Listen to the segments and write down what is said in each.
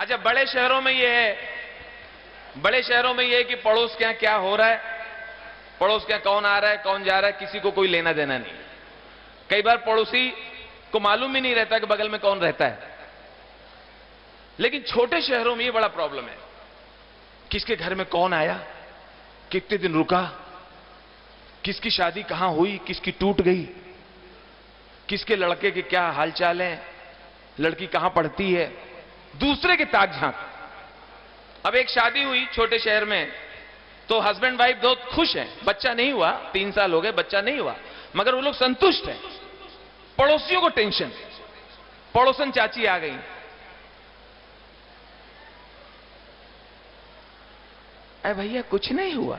अच्छा, बड़े शहरों में यह है, बड़े शहरों में यह है कि पड़ोस के यहां क्या हो रहा है, पड़ोस के यहां कौन आ रहा है कौन जा रहा है, किसी को कोई लेना देना नहीं। कई बार पड़ोसी को मालूम ही नहीं रहता कि बगल में कौन रहता है। लेकिन छोटे शहरों में यह बड़ा प्रॉब्लम है, किसके घर में कौन आया, कितने दिन रुका, किसकी शादी कहां हुई, किसकी टूट गई, किसके लड़के के क्या हालचाल है, लड़की कहां पढ़ती है, दूसरे के ताक झांक। अब एक शादी हुई छोटे शहर में, तो हस्बैंड वाइफ बहुत खुश हैं, बच्चा नहीं हुआ, 3 साल हो गए, बच्चा नहीं हुआ, मगर वो लोग संतुष्ट हैं। पड़ोसियों को टेंशन, पड़ोसन चाची आ गई, अरे भैया कुछ नहीं हुआ,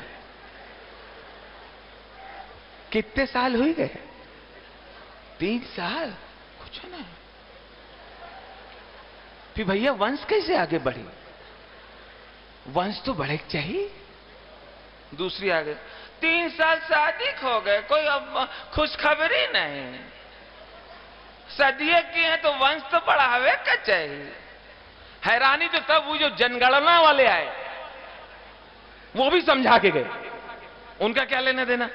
कितने साल हुए गए, 3 साल, कुछ नहीं। फिर भैया वंश कैसे आगे बढ़ी, वंश तो बढ़े चाहिए। दूसरी आ गई, 3 साल शादी खो गए, कोई अब खुशखबरी नहीं, सदिये की है तो वंश तो बढ़ावे का चाहिए। हैरानी तो तब हुई जो जनगणना वाले आए, वो भी समझा के गए, उनका क्या लेना देना,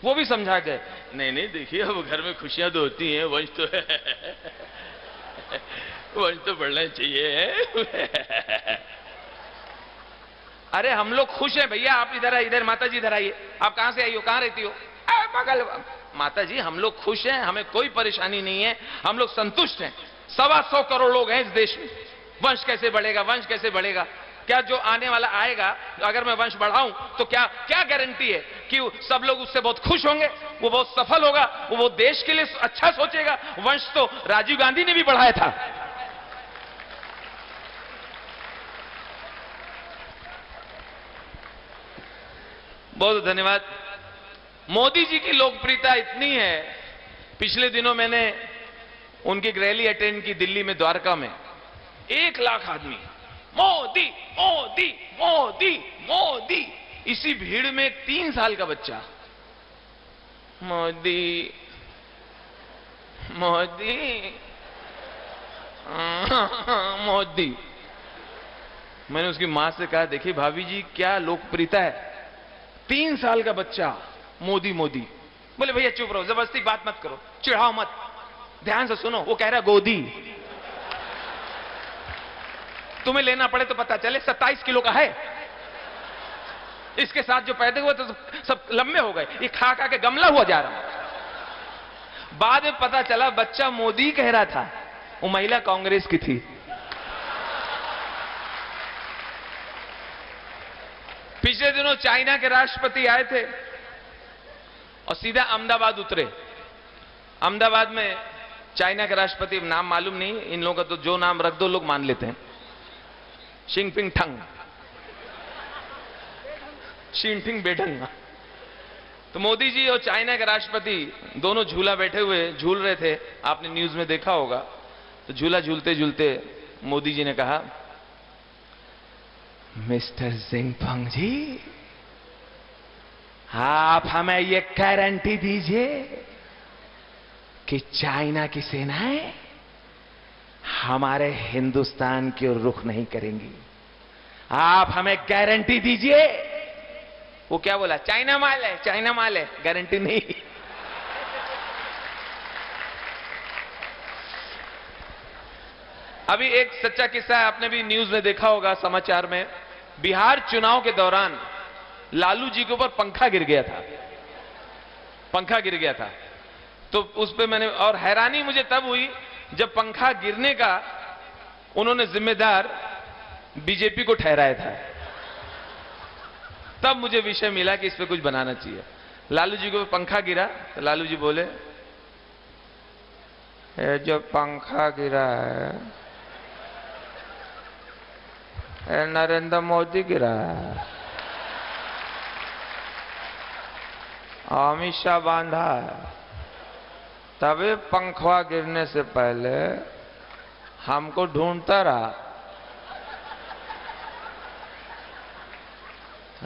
वो भी समझा गए, नहीं नहीं देखिए अब घर में खुशियां तो होती हैं, वंश तो वंश तो बढ़ना चाहिए। अरे हम लोग खुश हैं भैया, आप इधर आइए, इधर माता जी इधर आइए, आप कहां से आई हो, कहां रहती हो, बगल। माता जी हम लोग खुश हैं, हमें कोई परेशानी नहीं है, हम लोग संतुष्ट हैं, 125 करोड़ लोग हैं इस देश में, वंश कैसे बढ़ेगा, वंश कैसे बढ़ेगा, क्या जो आने वाला आएगा अगर मैं वंश बढ़ाऊं तो क्या क्या गारंटी है कि सब लोग उससे बहुत खुश होंगे, वो बहुत सफल होगा, वो बहुत देश के लिए अच्छा सोचेगा। वंश तो राजीव गांधी ने भी बढ़ाया था। बहुत धन्यवाद। मोदी जी की लोकप्रियता इतनी है, पिछले दिनों मैंने उनकी रैली अटेंड की दिल्ली में, द्वारका में, 1 लाख आदमी मोदी मोदी मोदी मोदी, इसी भीड़ में 3 साल का बच्चा मोदी मोदी मोदी। मैंने उसकी मां से कहा, देखिए भाभी जी क्या लोकप्रियता है, 3 साल का बच्चा मोदी मोदी। बोले भैया चुप रहो, जबरदस्ती बात मत करो, चिढ़ाओ मत, ध्यान से सुनो, वो कह रहा गोदी, तुम्हें लेना पड़े तो पता चले 27 किलो का है, इसके साथ जो पैदा हुए तो सब लंबे हो गए, ये खा खा के गमला हुआ जा रहा। बाद में पता चला बच्चा मोदी कह रहा था, वो महिला कांग्रेस की थी। पिछले दिनों चाइना के राष्ट्रपति आए थे और सीधा अहमदाबाद उतरे। अहमदाबाद में चाइना के राष्ट्रपति, नाम मालूम नहीं इन लोगों का, तो जो नाम रख दो लोग मान लेते हैं, शिंगपिंग ठंग, शिंगपिंग बेढंग। तो मोदी जी और चाइना के राष्ट्रपति दोनों झूला बैठे हुए झूल रहे थे, आपने न्यूज में देखा होगा। तो झूला झूलते झूलते मोदी जी ने कहा, मिस्टर जिनपिंग जी, आप हमें ये गारंटी दीजिए कि चाइना की सेनाएं हमारे हिंदुस्तान की ओर रुख नहीं करेंगी, आप हमें गारंटी दीजिए। वो क्या बोला, चाइना माल है, चाइना माल है, गारंटी नहीं। अभी एक सच्चा किस्सा है, आपने भी न्यूज में देखा होगा, समाचार में, बिहार चुनाव के दौरान लालू जी के ऊपर पंखा गिर गया था, पंखा गिर गया था। तो उस पे मैंने, और हैरानी मुझे तब हुई जब पंखा गिरने का उन्होंने जिम्मेदार बीजेपी को ठहराया था, तब मुझे विषय मिला कि इस पे कुछ बनाना चाहिए। लालू जी को पंखा गिरा तो लालू जी बोले, ये जो पंखा गिरा है ये नरेंद्र मोदी गिरा है, अमित शाह बांधा है, तभी पंखा गिरने से पहले हमको ढूंढता रहा,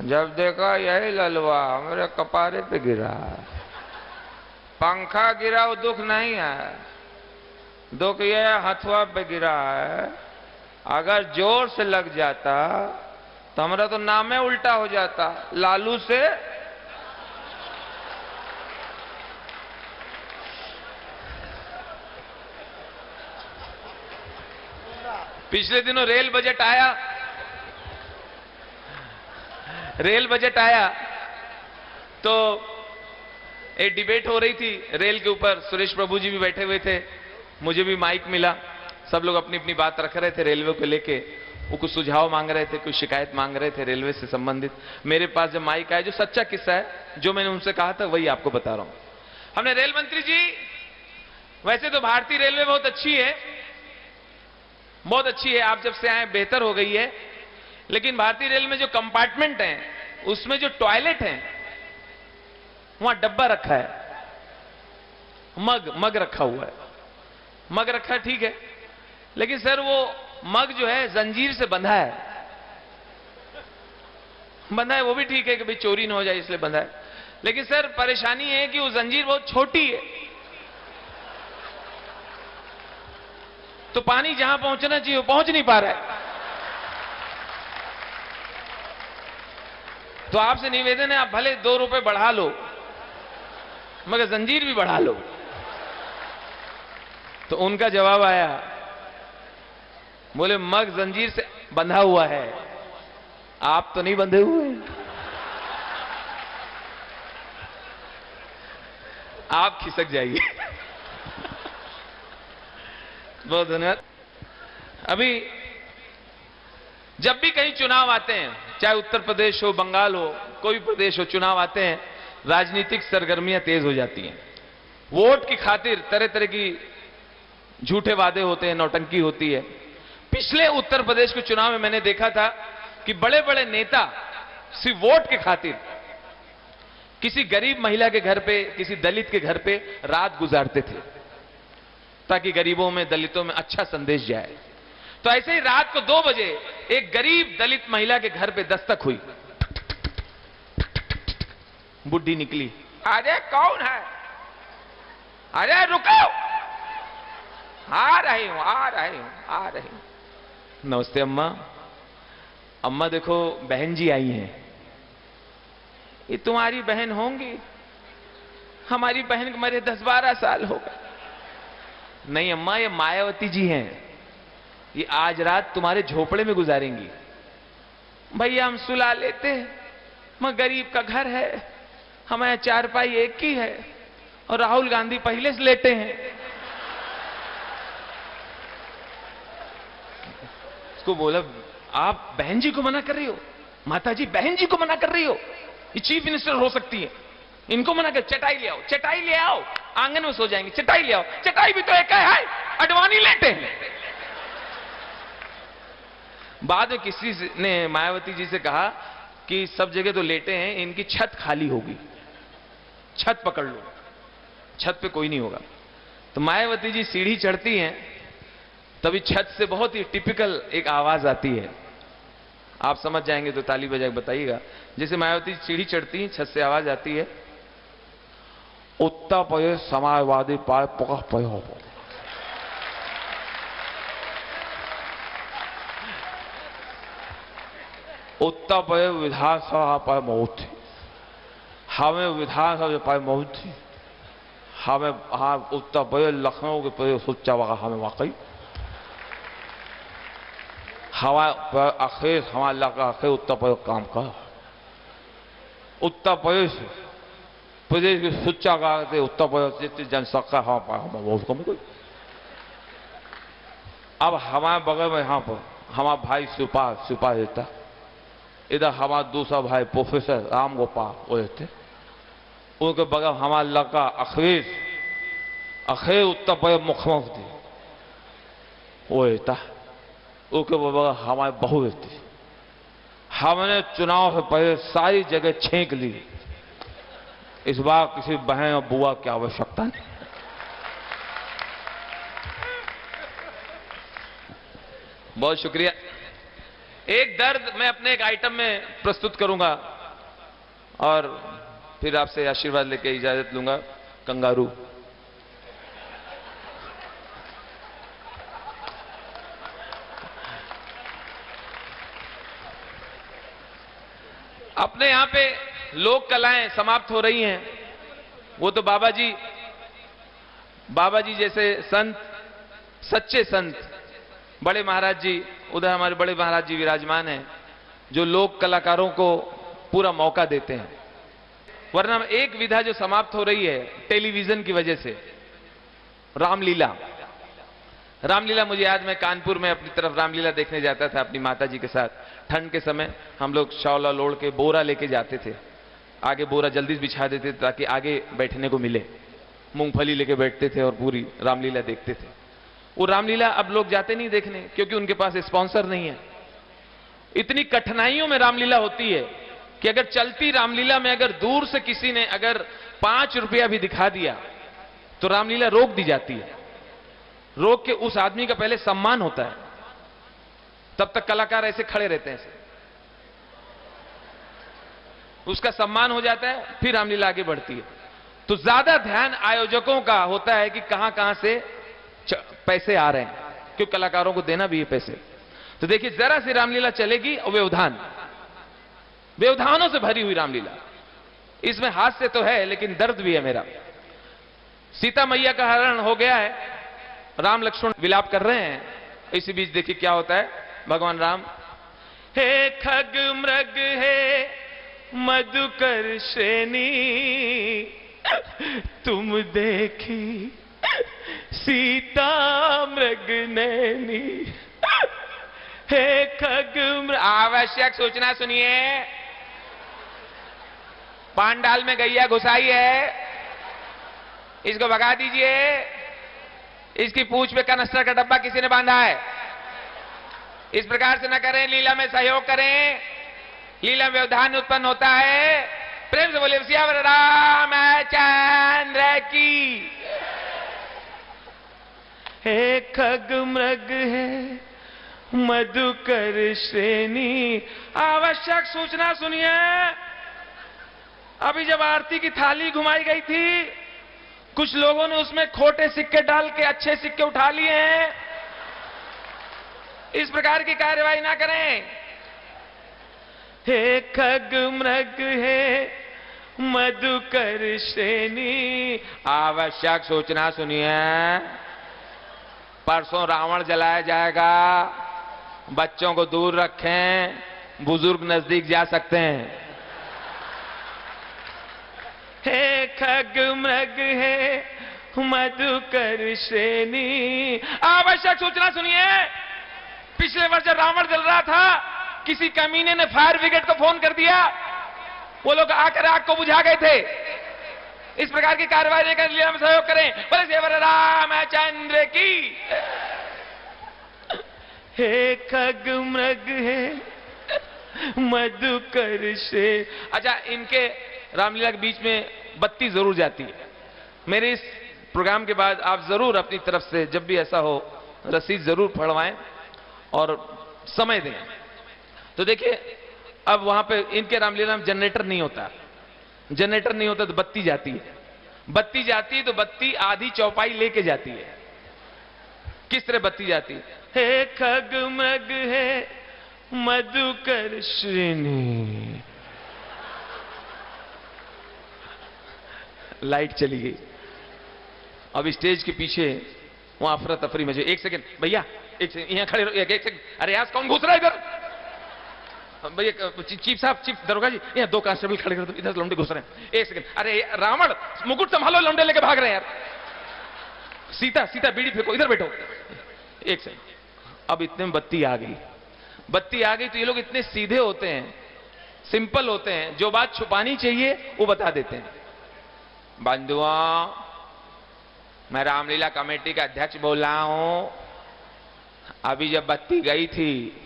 जब देखा यही ललवा मेरे कपारे पे गिरा। पंखा गिरा वो दुख नहीं है, दुख ये हथुआ पे गिरा है, अगर जोर से लग जाता तो हमारा तो नाम है उल्टा हो जाता, लालू से पिछले दिनों रेल बजट आया, तो एक डिबेट हो रही थी रेल के ऊपर। सुरेश प्रभु जी भी बैठे हुए थे, मुझे भी माइक मिला। सब लोग अपनी अपनी बात रख रहे थे रेलवे को लेके। वो कुछ सुझाव मांग रहे थे, कुछ शिकायत मांग रहे थे रेलवे से संबंधित। मेरे पास जब माइक आया, जो सच्चा किस्सा है, जो मैंने उनसे कहा था, वही आपको बता रहा हूं। हमने रेल मंत्री जी, वैसे तो भारतीय रेलवे बहुत अच्छी है, बहुत अच्छी है, आप जब से आए बेहतर हो गई है, लेकिन भारतीय रेल में जो कंपार्टमेंट है, उसमें जो टॉयलेट है, वहां डब्बा रखा है, मग रखा हुआ है, मग रखा है, ठीक है, लेकिन सर वो मग जो है जंजीर से बंधा है, वो भी ठीक है कि भाई चोरी ना हो जाए इसलिए बंधा है, लेकिन सर परेशानी है कि वो जंजीर बहुत छोटी है, तो पानी जहां पहुंचना चाहिए वो पहुंच नहीं पा रहा है। तो आपसे निवेदन है, आप भले 2 रुपए बढ़ा लो, मगर जंजीर भी बढ़ा लो। तो उनका जवाब आया, बोले मग जंजीर से बंधा हुआ है, आप तो नहीं बंधे हुए, आप खिसक जाइए। बहुत धन्यवाद। अभी जब भी कहीं चुनाव आते हैं, चाहे उत्तर प्रदेश हो, बंगाल हो, कोई प्रदेश हो, चुनाव आते हैं, राजनीतिक सरगर्मियां तेज हो जाती हैं। वोट की खातिर तरह तरह की झूठे वादे होते हैं, नौटंकी होती है। पिछले उत्तर प्रदेश के चुनाव में मैंने देखा था कि बड़े बड़े नेता सिर्फ वोट के खातिर किसी गरीब महिला के घर पे, किसी दलित के घर पे रात गुजारते थे, ताकि गरीबों में, दलितों में अच्छा संदेश जाए। तो ऐसे ही रात को 2 बजे एक गरीब दलित महिला के घर पे दस्तक हुई। बुढ़ी निकली, अरे कौन है, अरे रुको, आ रही हूं। नमस्ते अम्मा। अम्मा देखो बहन जी आई हैं। ये तुम्हारी बहन होंगी? हमारी बहन को मरे 10-12 साल हो गए। नहीं अम्मा, ये मायावती जी हैं, ये आज रात तुम्हारे झोपड़े में गुजारेंगी। भैया हम सुला लेते, मगर गरीब का घर है, हमारे चारपाई एक ही है, और राहुल गांधी पहले से लेटे हैं। उसको बोला, आप बहन जी को मना कर रही हो? माता जी बहन जी को मना कर रही हो? ये चीफ मिनिस्टर हो सकती है, इनको मना कर। चटाई ले आओ, आंगन में सो जाएंगे, चटाई ले आओ। चटाई भी तो एक है, अडवाणी लेटे हैं। बाद में किसी ने मायावती जी से कहा कि सब जगह तो लेटे हैं, इनकी छत खाली होगी, छत पकड़ लो, छत पे कोई नहीं होगा। तो मायावती जी सीढ़ी चढ़ती हैं, तभी छत से बहुत ही टिपिकल एक आवाज आती है, आप समझ जाएंगे तो ताली बजा के बताइएगा। जैसे मायावती सीढ़ी चढ़ती हैं, छत से आवाज आती है, उत्तर प्रदेश समाजवादी पार्टी उत्तर प्रदेश विधानसभा पर मौत थी, हमें विधानसभा पर मौत थी, हमें उत्तर प्रदेश लखनऊ के प्रदेश सोचा वहा हमें वाकई हमारे अखेर हमारे लगा अखेर उत्तर प्रदेश काम कर, उत्तर प्रदेश की सुच्चा करते, उत्तर प्रदेश जितनी जनसंख्या हमारे बहुत कम कोई। अब हमारे बगल में यहाँ पर हमारा भाई सिपा देता, इधर हमारा दूसरा भाई प्रोफेसर राम गोपाल वो रहते, उनके बगल हमारा लड़का अखेर उत्तर प्रदेश मुख्यमंत्री वो रहता, उनके बगल हमारे बहू रहती। हमने चुनाव से पहले सारी जगह छेंक ली, इस बार किसी बहन और बुआ की आवश्यकता नहीं। बहुत शुक्रिया। एक दर्द मैं अपने एक आइटम में प्रस्तुत करूंगा और फिर आपसे आशीर्वाद लेके इजाजत लूंगा। कंगारू। अपने यहां पे लोक कलाएं समाप्त हो रही हैं। वो तो बाबा जी जैसे संत, सच्चे संत, बड़े महाराज जी, उधर हमारे बड़े महाराज जी विराजमान हैं, जो लोक कलाकारों को पूरा मौका देते हैं। वरना एक विधा जो समाप्त हो रही है टेलीविजन की वजह से, रामलीला। रामलीला मुझे याद, मैं कानपुर में अपनी तरफ रामलीला देखने जाता था अपनी माता जी के साथ। ठंड के समय हम लोग शौला लोड़ के बोरा लेके जाते थे, आगे बोरा जल्दी से बिछा देते थे ताकि आगे बैठने को मिले। मूंगफली लेके बैठते थे और पूरी रामलीला देखते थे। वो रामलीला अब लोग जाते नहीं देखने, क्योंकि उनके पास स्पॉन्सर नहीं है। इतनी कठिनाइयों में रामलीला होती है कि अगर चलती रामलीला में अगर दूर से किसी ने अगर 5 रुपया भी दिखा दिया तो रामलीला रोक दी जाती है। रोक के उस आदमी का पहले सम्मान होता है, तब तक कलाकार ऐसे खड़े रहते हैं, उसका सम्मान हो जाता है, फिर रामलीला आगे बढ़ती है। तो ज्यादा ध्यान आयोजकों का होता है कि कहां कहां से पैसे आ रहे हैं, क्योंकि कलाकारों को देना भी है पैसे। तो देखिए, जरा सी रामलीला चलेगी और व्यवधानों से भरी हुई रामलीला। इसमें हास्य तो है लेकिन दर्द भी है मेरा। सीता मैया का हरण हो गया है, राम लक्ष्मण विलाप कर रहे हैं। इसी बीच देखिए क्या होता है। भगवान राम, हे खग मृग हे मधुकर श्रेणी, तुम देखी सीता मृग नैनी। हे खग मृग, आवश्यक सूचना सुनिए, पांडाल में गैया घुसाई है, इसको भगा दीजिए। इसकी पूंछ पे कनस्तर का डब्बा किसी ने बांधा है। इस प्रकार से न करें, लीला में सहयोग करें, लीला में व्यवधान उत्पन्न होता है। प्रेम से बोलिए सियावर रामचंद्र की। हे खग मृग है मधुकर श्रेणी, आवश्यक सूचना सुनिए। अभी जब आरती की थाली घुमाई गई थी, कुछ लोगों ने उसमें खोटे सिक्के डाल के अच्छे सिक्के उठा लिए हैं। इस प्रकार की कार्यवाही ना करें। हे खग मृग है मधुकर श्रेणी, आवश्यक सूचना सुनिए। परसों रावण जलाया जाएगा, बच्चों को दूर रखें, बुजुर्ग नजदीक जा सकते हैं। हे खग मृग है मधुकर श्रेणी, आवश्यक सूचना सुनिए। पिछले वर्ष जब रावण जल रहा था, किसी कमीने ने फायर ब्रिगेड को फोन कर दिया, वो लोग आकर आग को बुझा गए थे। इस प्रकार की कार्रवाई लेकर लीला में सहयोग करें। बोले सेवर रामचंद्र की। हे खग मृग है मधुकर से। अच्छा, इनके रामलीला के बीच में बत्ती जरूर जाती है। मेरे इस प्रोग्राम के बाद आप जरूर अपनी तरफ से जब भी ऐसा हो रसीद जरूर फड़वाएं और समय दें। तो देखिए, अब वहां पे इनके रामलीला में जनरेटर नहीं होता। जनरेटर नहीं होता तो बत्ती जाती है। बत्ती जाती है तो बत्ती आधी चौपाई लेके जाती है। किस तरह बत्ती जाती है? हे खग मृग है मधुकर श्रेणी। लाइट चली गई। अब स्टेज के पीछे वहां अफरा तफरी मचे। एक सेकंड भैया, एक सेकंड यहां खड़े रहो। एक सेकंड, अरे यार कौन घुस रहा है इधर? भैया चीफ साहब, चीफ दरोगा जी, यहाँ 2 कांस्टेबल खड़े कर दो, इधर लौंडे घुस रहे हैं। एक सेकंड, अरे रावण मुकुट संभालो, लौंडे लेके भाग रहे हैं यार। सीता बीड़ी फेंको, इधर बैठो। एक सेकंड, अब इतने में बत्ती आ गई। बत्ती आ गई तो ये लोग इतने सीधे होते हैं, सिंपल होते हैं, जो बात छुपानी चाहिए वो बता देते हैं। बंधुओं, मैं रामलीला कमेटी का अध्यक्ष बोल रहा हूं। अभी जब बत्ती गई थी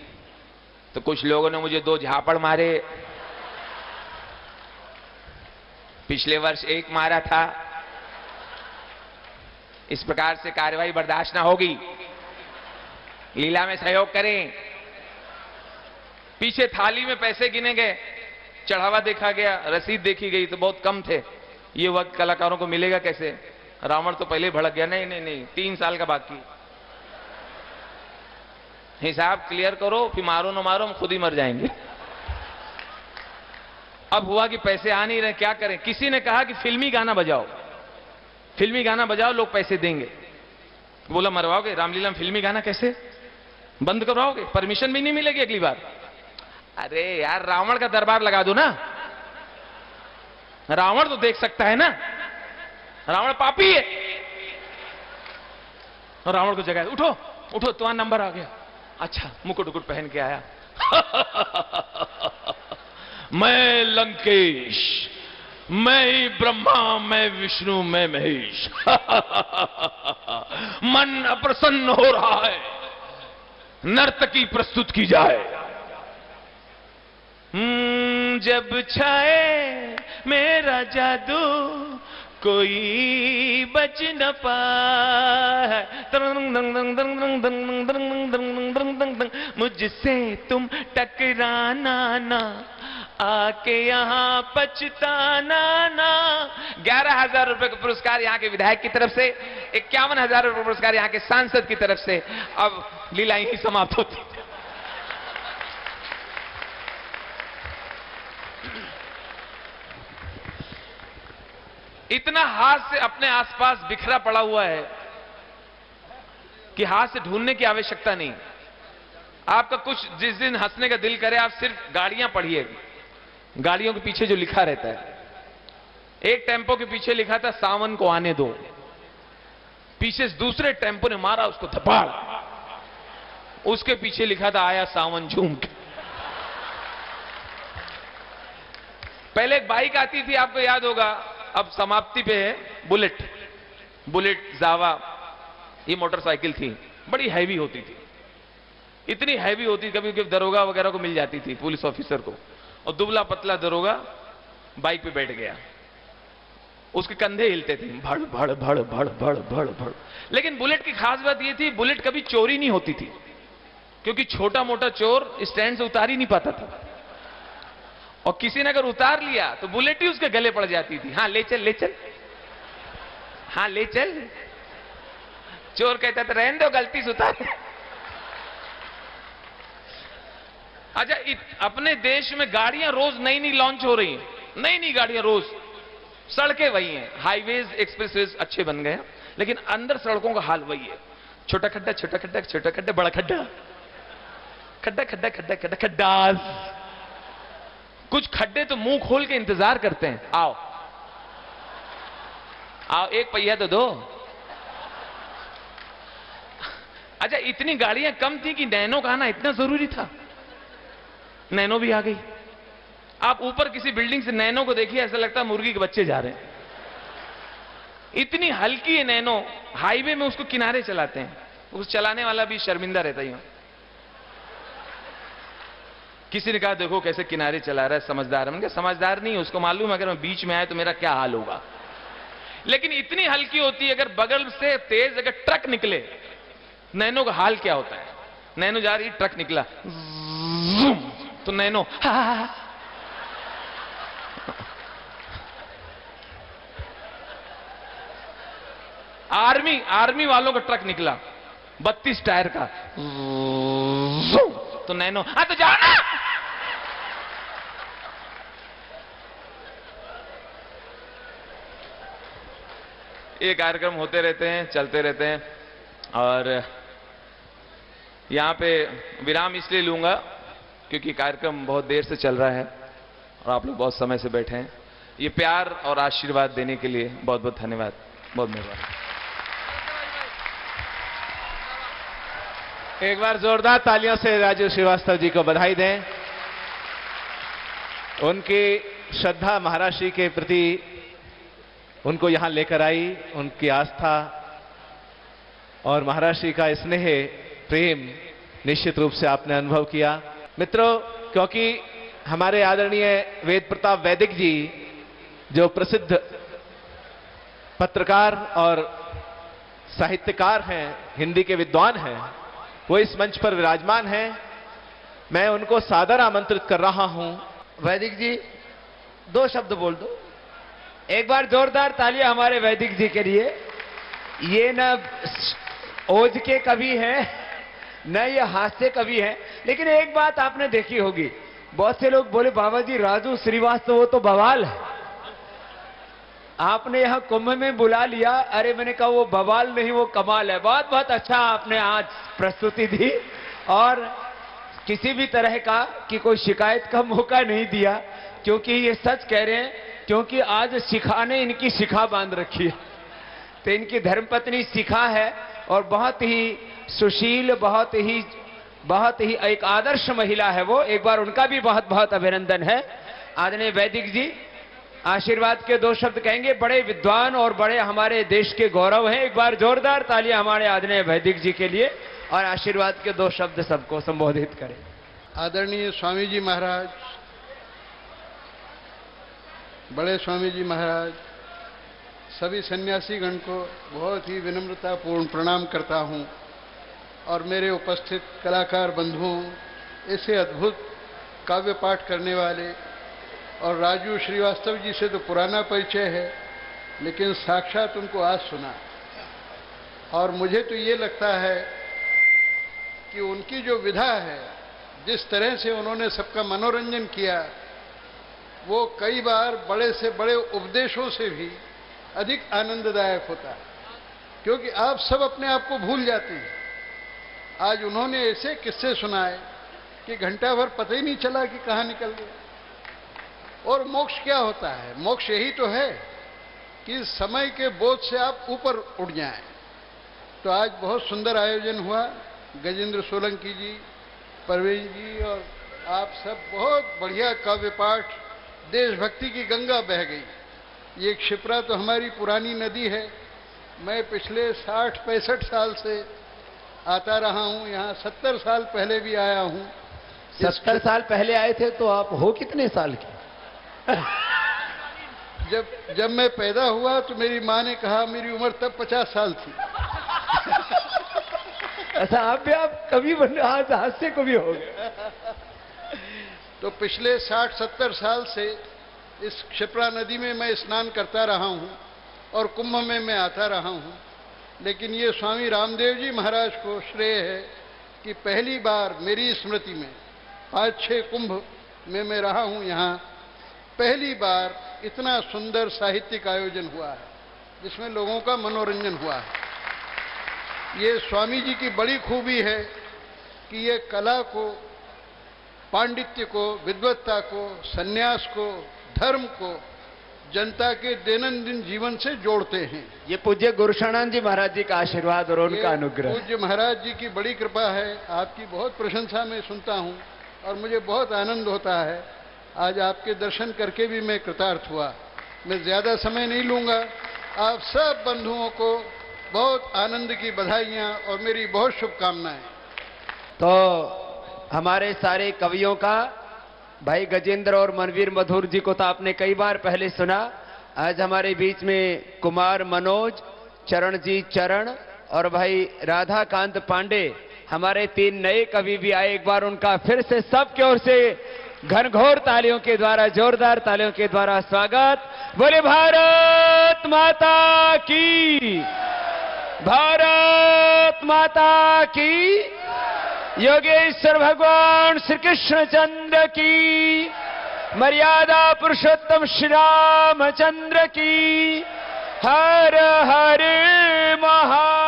तो कुछ लोगों ने मुझे 2 झापड़ मारे। पिछले वर्ष 1 मारा था। इस प्रकार से कार्यवाही बर्दाश्त ना होगी। लीला में सहयोग करें। पीछे थाली में पैसे गिने गए, चढ़ावा देखा गया, रसीद देखी गई तो बहुत कम थे। ये वक्त कलाकारों को मिलेगा कैसे? रावण तो पहले भड़क गया। नहीं, 3 साल का बाकी। हिसाब क्लियर करो, फिर मारो न मारो, हम खुद ही मर जाएंगे। अब हुआ कि पैसे आ नहीं रहे, क्या करें? किसी ने कहा कि फिल्मी गाना बजाओ, फिल्मी गाना बजाओ, लोग पैसे देंगे। बोला मरवाओगे रामलीला में फिल्मी गाना कैसे? बंद करवाओगे? परमिशन भी नहीं मिलेगी अगली बार। अरे यार रावण का दरबार लगा दो ना, रावण तो देख सकता है ना, रावण पापी है। रावण को जगाया, उठो उठो तुम्हारा नंबर आ गया। अच्छा, मुकुट उकुट पहन के आया। मैं लंकेश, मैं ही ब्रह्मा, मैं विष्णु, मैं महेश। मन अप्रसन्न हो रहा है, नर्तकी प्रस्तुत की जाए। जब छाए मेरा जादू कोई बच न पाए, मुझसे तुम टकराना ना, आके यहाँ पछताना ना। 11,000 रुपए का पुरस्कार यहाँ के विधायक की तरफ से, 51,000 रुपए पुरस्कार यहाँ के सांसद की तरफ से। अब लीला यही समाप्त होती। इतना हास्य अपने आसपास बिखरा पड़ा हुआ है कि हास्य ढूंढने की आवश्यकता नहीं। आपका कुछ जिस दिन हंसने का दिल करे, आप सिर्फ गाड़ियां पढ़िए, गाड़ियों के पीछे जो लिखा रहता है। एक टेम्पो के पीछे लिखा था सावन को आने दो, पीछे से दूसरे टेम्पो ने मारा उसको धपाड़, उसके पीछे लिखा था आया सावन झूम के। पहले एक बाइक आती थी, आपको याद होगा, अब समाप्ति पे है बुलेट, बुलेट जावा, ये मोटरसाइकिल थी, बड़ी हैवी होती थी, इतनी हैवी होती, कभी कभी दरोगा वगैरह को मिल जाती थी, पुलिस ऑफिसर को, और दुबला पतला दरोगा बाइक पे बैठ गया, उसके कंधे हिलते थे, भड़ भड़ भड़ भड़ भड़ भड़ भड़। लेकिन बुलेट की खास बात यह थी, बुलेट कभी चोरी नहीं होती थी, क्योंकि छोटा मोटा चोर स्टैंड से उतार ही नहीं पाता था, और किसी ने अगर उतार लिया तो बुलेट ही उसके गले पड़ जाती थी। हाँ ले चल, ले चल, हाँ ले चल। चोर कहता था रहने दो, गलती से उतार। अच्छा, अपने देश में गाड़ियां रोज नई नई लॉन्च हो रही हैं, नई नई गाड़ियां रोज। सड़कें वही हैं, हाईवेज एक्सप्रेसवेज अच्छे बन गए, लेकिन अंदर सड़कों का हाल वही है, छोटा खड्डा छोटा खड्डा छोटा खड्डा बड़ा खड्डा, खड्डा खड्डा खड्डा खड्डा खड्डा। कुछ खड्डे तो मुंह खोल के इंतजार करते हैं, आओ आओ एक पहिया तो दो। अच्छा, इतनी गाड़ियां कम थी कि नैनो का आना इतना जरूरी था, नैनो भी आ गई। आप ऊपर किसी बिल्डिंग से नैनो को देखिए, ऐसा लगता है मुर्गी के बच्चे जा रहे हैं, इतनी हल्की है नैनो। हाईवे में उसको किनारे चलाते हैं, उस चलाने वाला भी शर्मिंदा रहता ही। किसी ने कहा देखो कैसे किनारे चला रहा है, समझदार है। मैंने कहा समझदार नहीं, उसको मालूम है अगर मैं बीच में आया तो मेरा क्या हाल होगा। लेकिन इतनी हल्की होती है, अगर बगल से तेज अगर ट्रक निकले, नैनो का हाल क्या होता है। नैनो जा रही, ट्रक निकला, तो नैनो आर्मी वालों का ट्रक निकला 32 टायर का, तो नैनो तो जाओ ना। ये कार्यक्रम होते रहते हैं, चलते रहते हैं, और यहां पे विराम इसलिए लूंगा क्योंकि कार्यक्रम बहुत देर से चल रहा है और आप लोग बहुत समय से बैठे हैं। ये प्यार और आशीर्वाद देने के लिए बहुत बहुत धन्यवाद, बहुत मेहरबानी। एक बार जोरदार तालियों से राजू श्रीवास्तव जी को बधाई दें। उनकी श्रद्धा महाराष्ट्र के प्रति उनको यहां लेकर आई, उनकी आस्था और महाराष्ट्र का स्नेह प्रेम निश्चित रूप से आपने अनुभव किया। मित्रों, क्योंकि हमारे आदरणीय वेद प्रताप वैदिक जी जो प्रसिद्ध पत्रकार और साहित्यकार हैं, हिंदी के विद्वान हैं, वो इस मंच पर विराजमान हैं। मैं उनको सादर आमंत्रित कर रहा हूं। वैदिक जी 2 शब्द बोल दो। एक बार जोरदार तालियां हमारे वैदिक जी के लिए। ये न ओज के कवि हैं, न ये हास्य कवि हैं, लेकिन एक बात आपने देखी होगी, बहुत से लोग बोले बाबा जी राजू श्रीवास्तव वो तो बवाल है, आपने यहां कुंभ में बुला लिया। अरे मैंने कहा वो बवाल नहीं वो कमाल है। बहुत बहुत अच्छा आपने आज प्रस्तुति दी और किसी भी तरह का कि कोई शिकायत का मौका नहीं दिया, क्योंकि ये सच कह रहे हैं, क्योंकि आज शिखा ने इनकी शिखा बांध रखी है। तो इनकी धर्मपत्नी शिखा है और बहुत ही सुशील, बहुत ही एक आदर्श महिला है वो। एक बार उनका भी बहुत बहुत अभिनंदन है। आदरणीय वैदिक जी आशीर्वाद के दो शब्द कहेंगे। बड़े विद्वान और बड़े हमारे देश के गौरव हैं। एक बार जोरदार तालियां हमारे आदरणीय वैदिक जी के लिए और आशीर्वाद के दो शब्द सबको संबोधित करें। आदरणीय स्वामी जी महाराज, बड़े स्वामी जी महाराज, सभी सन्यासीगण को बहुत ही विनम्रतापूर्ण प्रणाम करता हूं और मेरे उपस्थित कलाकार बंधुओं, ऐसे अद्भुत काव्य पाठ करने वाले, और राजू श्रीवास्तव जी से तो पुराना परिचय है, लेकिन साक्षात उनको आज सुना और मुझे तो ये लगता है कि उनकी जो विधा है, जिस तरह से उन्होंने सबका मनोरंजन किया, वो कई बार बड़े से बड़े उपदेशों से भी अधिक आनंददायक होता है, क्योंकि आप सब अपने आप को भूल जाते हैं। आज उन्होंने ऐसे किस्से सुनाए कि घंटा भर पता ही नहीं चला कि कहाँ निकल गया। और मोक्ष क्या होता है? मोक्ष यही तो है कि समय के बोझ से आप ऊपर उठ जाएं। तो आज बहुत सुंदर आयोजन हुआ। गजेंद्र सोलंकी जी, परवीन जी और आप सब, बहुत बढ़िया काव्य पाठ, देशभक्ति की गंगा बह गई। ये क्षिप्रा तो हमारी पुरानी नदी है। मैं पिछले 60-65 साल से आता रहा हूं यहाँ, 70 साल पहले भी आया हूं। 70 साल पहले आए थे तो आप हो कितने साल के? जब मैं पैदा हुआ तो मेरी माँ ने कहा मेरी उम्र तब 50 साल थी। ऐसा आप कभी आज हास्य को भी हो गए। तो पिछले 60-70 साल से इस क्षिप्रा नदी में मैं स्नान करता रहा हूं और कुंभ में मैं आता रहा हूं। लेकिन ये स्वामी रामदेव जी महाराज को श्रेय है कि पहली बार मेरी स्मृति में 5-6 कुंभ में मैं रहा हूं यहाँ, पहली बार इतना सुंदर साहित्यिक आयोजन हुआ है जिसमें लोगों का मनोरंजन हुआ है। ये स्वामी जी की बड़ी खूबी है कि ये कला को, पांडित्य को, विद्वत्ता को, सन्यास को, धर्म को जनता के दैनंदिन जीवन से जोड़ते हैं। ये पूज्य गुरुशरणानंद जी महाराज जी का आशीर्वाद और उनका अनुग्रह। पूज्य महाराज जी की बड़ी कृपा है। आपकी बहुत प्रशंसा मैं सुनता हूं और मुझे बहुत आनंद होता है। आज आपके दर्शन करके भी मैं कृतार्थ हुआ। मैं ज्यादा समय नहीं लूंगा। आप सब बंधुओं को बहुत आनंद की बधाइयां और मेरी बहुत शुभकामनाएं। तो हमारे सारे कवियों का, भाई गजेंद्र और मनवीर मधुर जी को तो आपने कई बार पहले सुना। आज हमारे बीच में कुमार मनोज, चरणजीत चरण और भाई राधाकांत पांडे, हमारे 3 नए कवि भी आए। एक बार उनका फिर से सबकी ओर से घनघोर तालियों के द्वारा, जोरदार तालियों के द्वारा स्वागत। बोले भारत माता की, भारत माता की, योगेश्वर भगवान श्री कृष्ण चंद्र की, मर्यादा पुरुषोत्तम श्री रामचंद्र की। हर हर महा